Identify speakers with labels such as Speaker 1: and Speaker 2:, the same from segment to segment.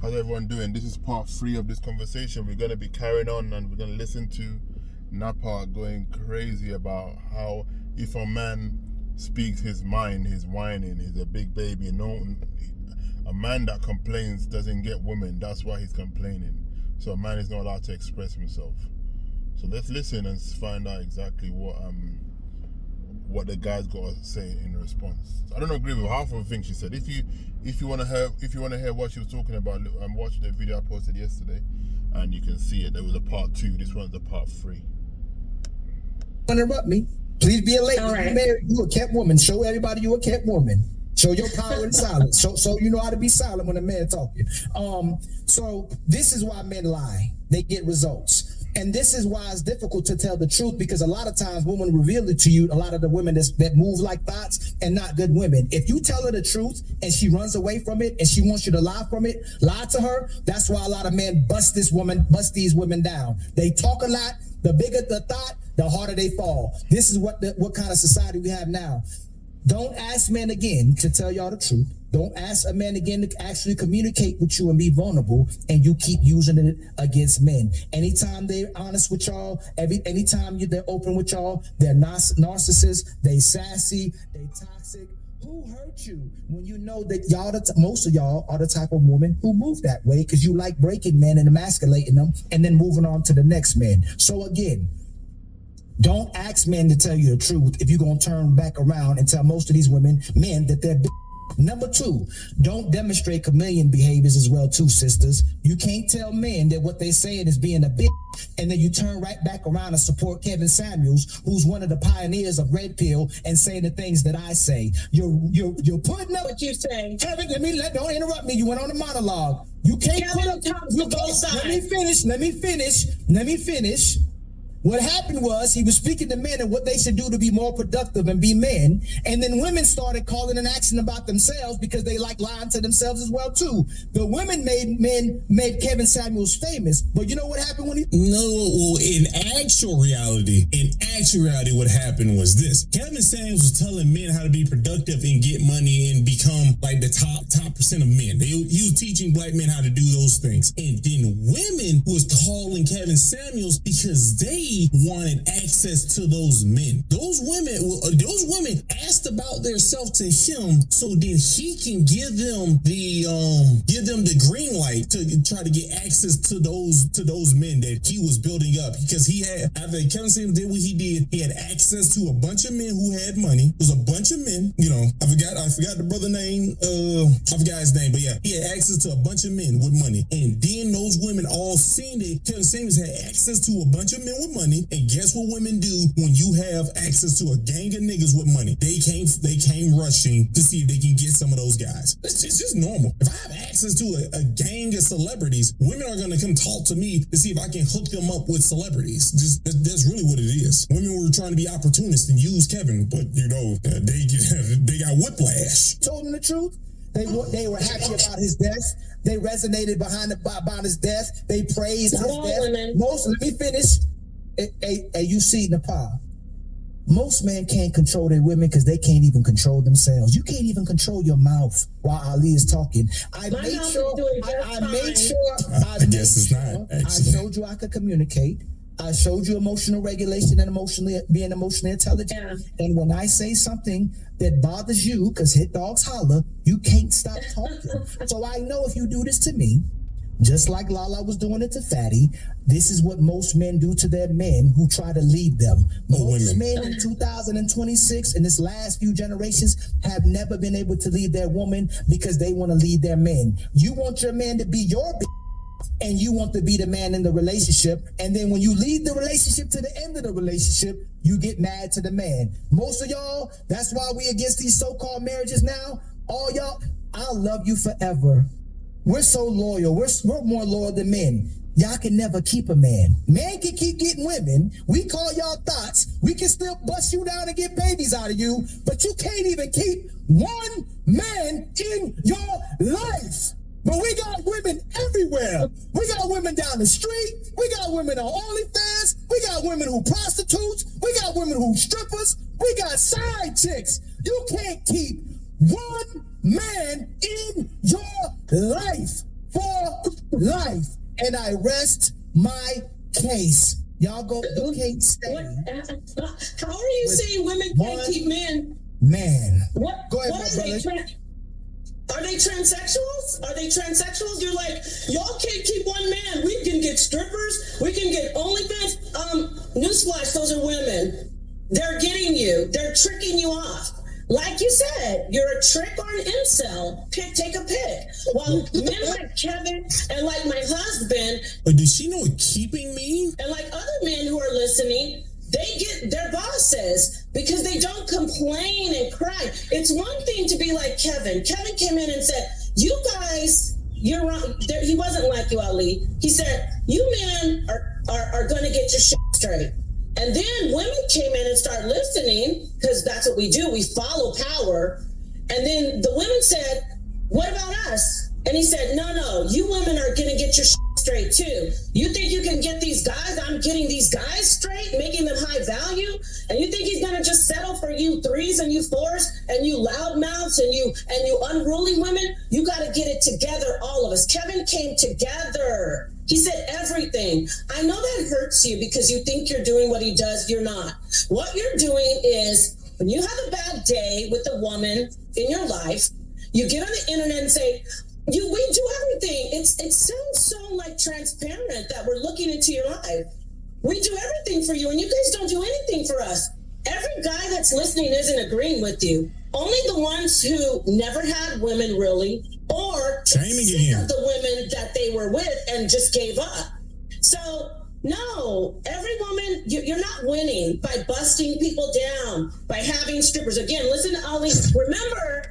Speaker 1: How's everyone doing? This is part 3 of this conversation. We're going to be carrying on and we're going to listen to Napa going crazy about how if a man speaks his mind, he's whining, he's a big baby. No, a man that complains doesn't get women. That's why he's complaining. So a man is not allowed to express himself. So let's listen and find out exactly what the guy's got to say in response. I don't agree with half of the things she said. If you want to hear what she was talking about, watch the video I posted yesterday, and you can see it. There was a part 2. This one's the part 3.
Speaker 2: Interrupt me. Please be a lady.
Speaker 3: All right.
Speaker 2: You married, you a kept woman. Show everybody you a kept woman. Show your power in silence. So you know how to be silent when a man talking. So this is why men lie. They get results. And this is why it's difficult to tell the truth, because a lot of times women reveal it to you, a lot of the women that move like thoughts and not good women. If you tell her the truth and she runs away from it and she wants you to lie to her, that's why a lot of men bust these women down. They talk a lot. The bigger the thought, the harder they fall. This is what kind of society we have now. Don't ask men again to tell y'all the truth. Don't ask a man again to actually communicate with you and be vulnerable, and you keep using it against men. Anytime they're honest with y'all, anytime they're open with y'all, they're narcissists, they sassy, they toxic. Who hurt you when you know that most of y'all are the type of woman who move that way because you like breaking men and emasculating them and then moving on to the next man? So again, don't ask men to tell you the truth if you're going to turn back around and tell most of these men that they're Number 2, don't demonstrate chameleon behaviors as well too, sisters. You can't tell men that what they saying is being a bitch, and then you turn right back around and support Kevin Samuels, who's one of the pioneers of Red Pill, and saying the things that I say. You're putting up
Speaker 3: What you say?
Speaker 2: Kevin, don't interrupt me. You went on a monologue. You can't put up. Let me finish. What happened was he was speaking to men and what they should do to be more productive and be men. And then women started calling and asking about themselves because they like lying to themselves as well too. The women made Kevin Samuels famous. But you know what happened when he...
Speaker 4: No, well, in actual reality, what happened was this. Kevin Samuels was telling men how to be productive and get money and become like the top percent of men. He was teaching black men how to do those things. And then women was calling Kevin Samuels because they wanted access to those men. Those women asked about their self to him so then he can give them the green light to try to get access to those men that he was building up, because he had, after Kevin Samuels did what he did, he had access to a bunch of men who had money. It was a bunch of men, I forgot the brother name, I forgot his name, but yeah, he had access to a bunch of men with money. And then those women all seen that Kevin Samuels had access to a bunch of men with money. And guess what women do when you have access to a gang of niggas with money? They came rushing to see if they can get some of those guys. It's just normal. If I have access to a gang of celebrities, women are going to come talk to me to see if I can hook them up with celebrities. That's really what it is. Women were trying to be opportunists and use Kevin, but they got whiplash.
Speaker 2: Told him the truth. They were happy about his death. They resonated about his death. They praised his death. Let me finish. Hey, you see, Nepal, most men can't control their women because they can't even control themselves. You can't even control your mouth while Ali is talking. I showed you I could communicate. I showed you emotional regulation and being emotionally intelligent. Yeah. And when I say something that bothers you, because hit dogs holler, you can't stop talking. So I know if you do this to me, just like Lala was doing it to Fatty, this is what most men do to their men who try to lead them. Most men in 2026, in this last few generations, have never been able to lead their woman because they want to lead their men. You want your man to be your and you want to be the man in the relationship. And then when you lead the relationship to the end of the relationship, you get mad to the man. Most of y'all, that's why we against these so-called marriages now. All y'all, I'll love you forever. We're so loyal. We're more loyal than men. Y'all can never keep a man. Man can keep getting women. We call y'all thoughts. We can still bust you down and get babies out of you, but you can't even keep one man in your life. But we got women everywhere. We got women down the street. We got women on OnlyFans. We got women who prostitutes. We got women who strippers. We got side chicks. You can't keep one man in your life for life. And I rest my case. Y'all go, you can't stay.
Speaker 3: How are you saying women can't keep men?
Speaker 2: Man.
Speaker 3: What?
Speaker 2: Go ahead,
Speaker 3: what
Speaker 2: my brother.
Speaker 3: Are they transsexuals? Are they transsexuals? You're like, y'all can't keep one man. We can get strippers. We can get OnlyFans. Newsflash, those are women. They're getting you. They're tricking you off. Like you said, you're a trick or an incel. Take a pick. While men like Kevin and like my husband.
Speaker 4: But does she know what keeping mean?
Speaker 3: And like other men who are listening, they get their bosses because they don't complain and cry. It's one thing to be like Kevin. Kevin came in and said, you guys, you're wrong. He wasn't like you, Ali. He said, you men are going to get your shit straight. And then women came in and started listening because that's what we do. We follow power. And then the women said, what about us? And he said, no, you women are going to get your shit straight too. You think you can get these guys? I'm getting these guys straight, making them high value. And you think he's going to just settle for you threes and you fours and you loudmouths and you unruly women? You got to get it together, all of us. Kevin came together. He said everything. I know that hurts you because you think you're doing what he does. You're not. What you're doing is when you have a bad day with a woman in your life, you get on the internet and say, we do everything. It sounds so like transparent that we're looking into your life. We do everything for you and you guys don't do anything for us. Every guy that's listening isn't agreeing with you. Only the ones who never had women really, or sick of the women that they were with and just gave up. So no, every woman, you're not winning by busting people down, by having strippers. Again, listen to Ali. Remember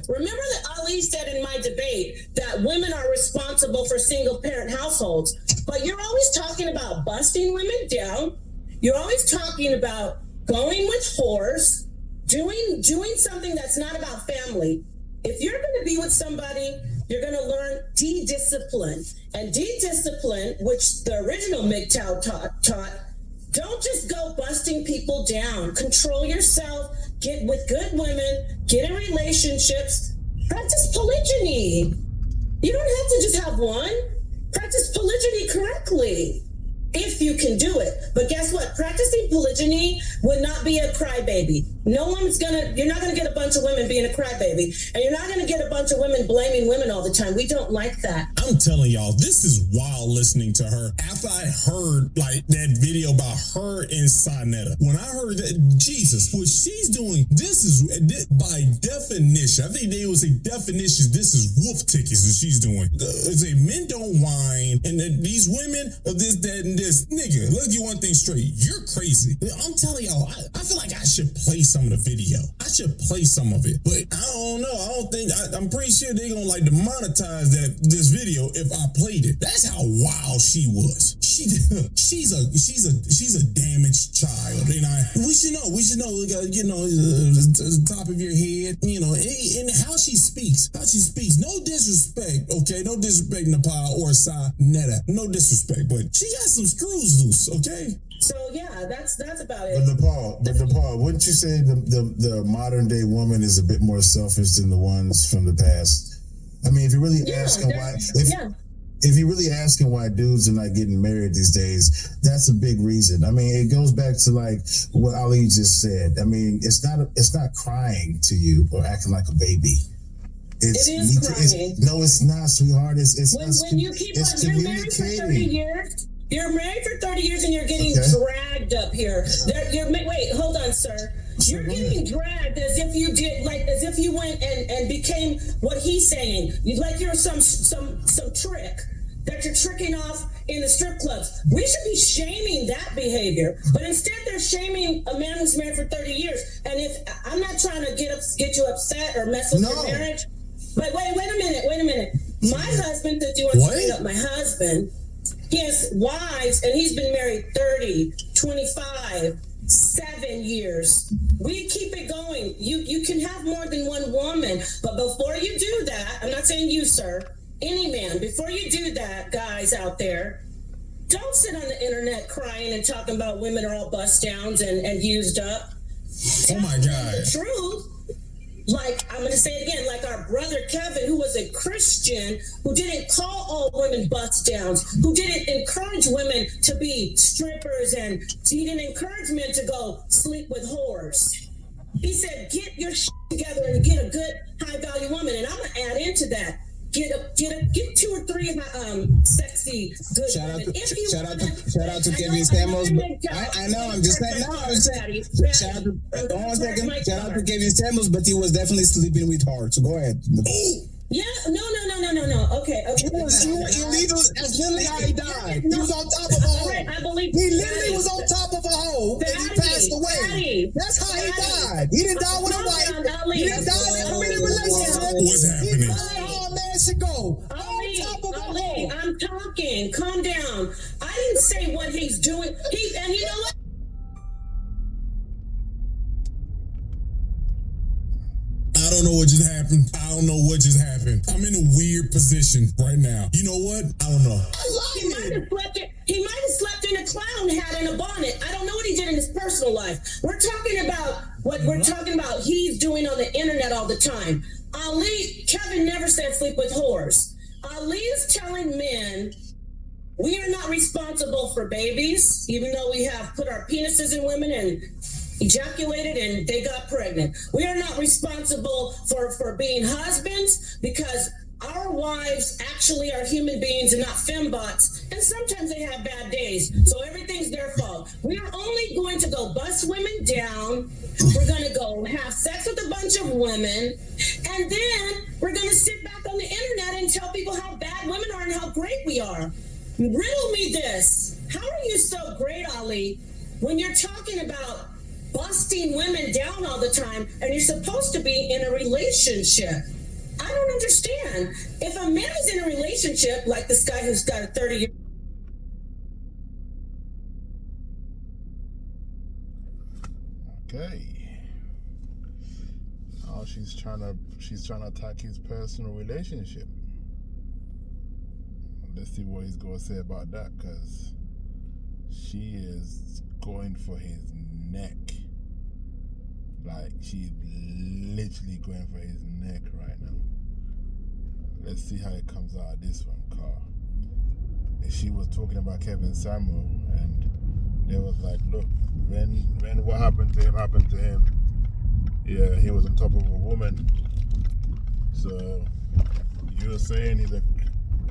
Speaker 3: that Ali said in my debate that women are responsible for single parent households, but you're always talking about busting women down. You're always talking about going with whores, doing something that's not about family. If you're going to be with somebody, you're going to learn de-discipline. And de-discipline, which the original MGTOW taught, don't just go busting people down. Control yourself, get with good women, get in relationships, practice polygyny. You don't have to just have one. Practice polygyny correctly. If you can do it. But guess what? Practicing polygyny would not be a crybaby. You're not gonna get a bunch of women being a crybaby. And you're not gonna get a bunch of women blaming women all the time. We don't like that.
Speaker 4: I'm telling y'all, this is wild listening to her. After I heard like that video about her and Sonetta, when I heard that, Jesus, what she's doing, this by definition, I think they would say definitions, this is wolf tickets that she's doing. It's a men don't whine, and these women of this, that, and this. Nigga, let's get one thing straight. You're crazy. I'm telling y'all, I feel like I should play some of the video. I should play some of it. But I don't know. I'm pretty sure they're gonna like demonetize this video if I played it. That's how wild she was. She's a damaged child. And we should know, the top of your head, and how she speaks. No disrespect, okay? No disrespect, Nepal or Sonetta. No disrespect, but she got some screws loose, okay?
Speaker 3: So yeah, that's about it.
Speaker 5: But Nepal, wouldn't you say the modern day woman is a bit more selfish than the ones from the past? I mean, if you're really asking why, if you're really asking why dudes are not getting married these days, that's a big reason. I mean, it goes back to like what Ali just said. I mean, it's not crying to you or acting like a baby.
Speaker 3: It is crying.
Speaker 5: No, it's not, sweetheart.
Speaker 3: When you keep on, you're married for 30 years. You're married for 30 years and you're getting dragged up here. Wait, hold on, sir. You're getting dragged as if you went and became what he's saying. Like you're some trick that you're tricking off in the strip clubs. We should be shaming that behavior, but instead they're shaming a man who's married for 30 years. And if I'm not trying to get you upset or mess with your marriage, but wait a minute. My husband, that you want to bring up, my husband. He has wives, and he's been married 30, 25, 7 years. We keep it going. You can have more than one woman, but before you do that, I'm not saying you, sir, any man, before you do that, guys out there, don't sit on the internet crying and talking about women are all bust downs and used up.
Speaker 4: Oh my God.
Speaker 3: The truth. like, I'm going to say it again, like our brother Kevin, who was a Christian, who didn't call all women bust downs, who didn't encourage women to be strippers, and he didn't encourage men to go sleep with whores. He said, get your shit together and get a good, high value woman. And I'm going to add into that. Get 2 or 3 sexy, good women.
Speaker 6: Shout out to Kevin Samuels. I know. I'm just saying. Shout out to Kevin Samuels, but he was definitely sleeping with her. So go ahead.
Speaker 3: Yeah, no. Okay.
Speaker 6: He was illegal. That's literally how he died. He was on top of a hoe.
Speaker 3: I believe
Speaker 6: He literally was on top of a hoe and he passed away. That's how he died. He didn't die with a wife. He didn't die in a committed relationship.
Speaker 4: What's happening?
Speaker 6: He died how a man should go. On top of a hoe.
Speaker 3: I'm talking. Calm down. I didn't say what he's doing. And you know what?
Speaker 4: I don't know what just happened. I'm in a weird position right now. You know what? I don't know.
Speaker 3: He might have slept in a clown hat and a bonnet. I don't know what he did in his personal life. We're talking about what we're talking about he's doing on the internet all the time. Kevin never said sleep with whores. Ali is telling men we are not responsible for babies, even though we have put our penises in women and ejaculated and they got pregnant. We are not responsible for being husbands because our wives actually are human beings and not fembots, and sometimes they have bad days, so everything's their fault. We are only going to go bust women down. We're going to go have sex with a bunch of women, and then we're going to sit back on the internet and tell people how bad women are and how great we are. Riddle me this. How are you so great, Ali, when you're talking about busting women down all the time and you're supposed to be in a relationship? I don't understand. If a man is in a relationship, like this guy who's got a 30-year...
Speaker 1: Okay. Now she's trying to attack his personal relationship. Let's see what he's going to say about that, because she is going for his neck. Like, she's literally going for his neck right now. Let's see how it comes out of this one, Carl. She was talking about Kevin Samuel, and they was like, look, when what happened to him, yeah, he was on top of a woman. So, you were saying he's a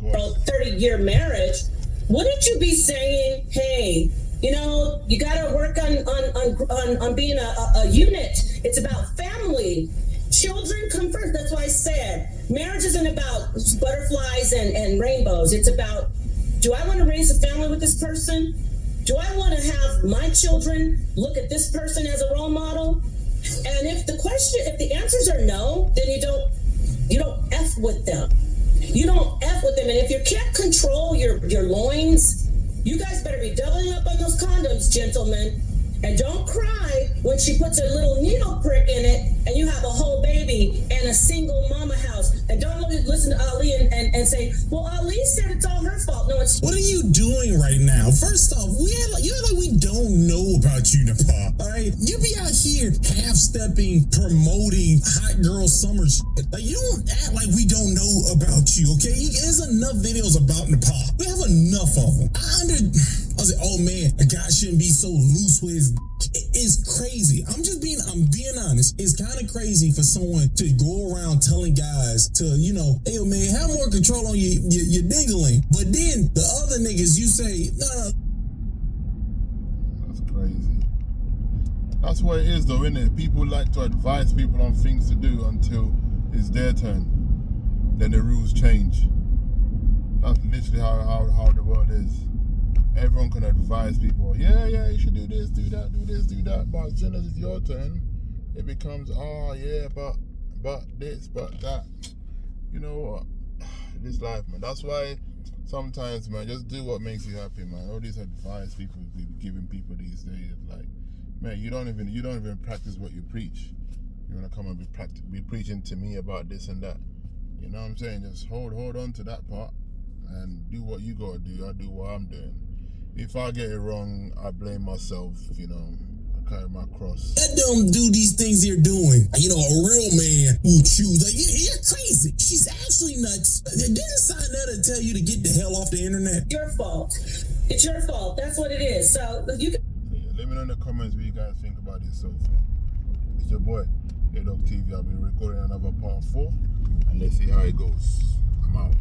Speaker 3: 30-year marriage. Wouldn't you be saying, hey, you know, you got to work on being a unit. It's about family. Children come first. That's why I said marriage isn't about butterflies and rainbows. It's about, do I want to raise a family with this person? Do I want to have my children look at this person as a role model? And if the answers are no, then you don't F with them. You don't F with them. And if you can't control your loins, you guys better be doubling up on those condoms, gentlemen. And don't cry when she puts a little needle prick in it and you have a whole baby and a single mama house. And don't listen to Ali and say, well, Ali said it's all her fault. No, it's...
Speaker 4: What are you doing right now? First off, you act like we don't know about you, Nepal. All right? You be out here half-stepping, promoting hot girl summer shit. Like, you don't act like we don't know about you, okay? There's enough videos about Nepal. We have enough of them. I was like, oh man, a guy shouldn't be so loose with his... It's crazy. I'm being honest. It's kind of crazy for someone to go around telling guys to, you know, hey man, have more control on your dingling. But then the other niggas, you say, no.
Speaker 1: That's crazy. That's what it is, though, isn't it? People like to advise people on things to do until it's their turn. Then the rules change. That's literally how the world is. Everyone can advise people, yeah, you should do this, do that, do this, do that. But as soon as it's your turn, it becomes, oh yeah, but this, but that. You know what? This life, man. That's why sometimes, man, just do what makes you happy, man. All this advice people be giving people these days, like, man, you don't even practice what you preach. You wanna come and be preaching to me about this and that. You know what I'm saying? Just hold on to that part and do what you gotta do. I do what I'm doing. If I get it wrong, I blame myself, you know. carry my cross.
Speaker 4: Let them do these things they're doing. You know, a real man will choose. Like, you're crazy. She's actually nuts. Didn't Sinetta tell you to get the hell off the internet?
Speaker 3: Your fault. It's your fault. That's what it is. So you can.
Speaker 1: Yeah, let me know in the comments what you guys think about this so far. It's your boy, A-Dog TV. I'll be recording another part 4, and let's see how it goes. I'm out.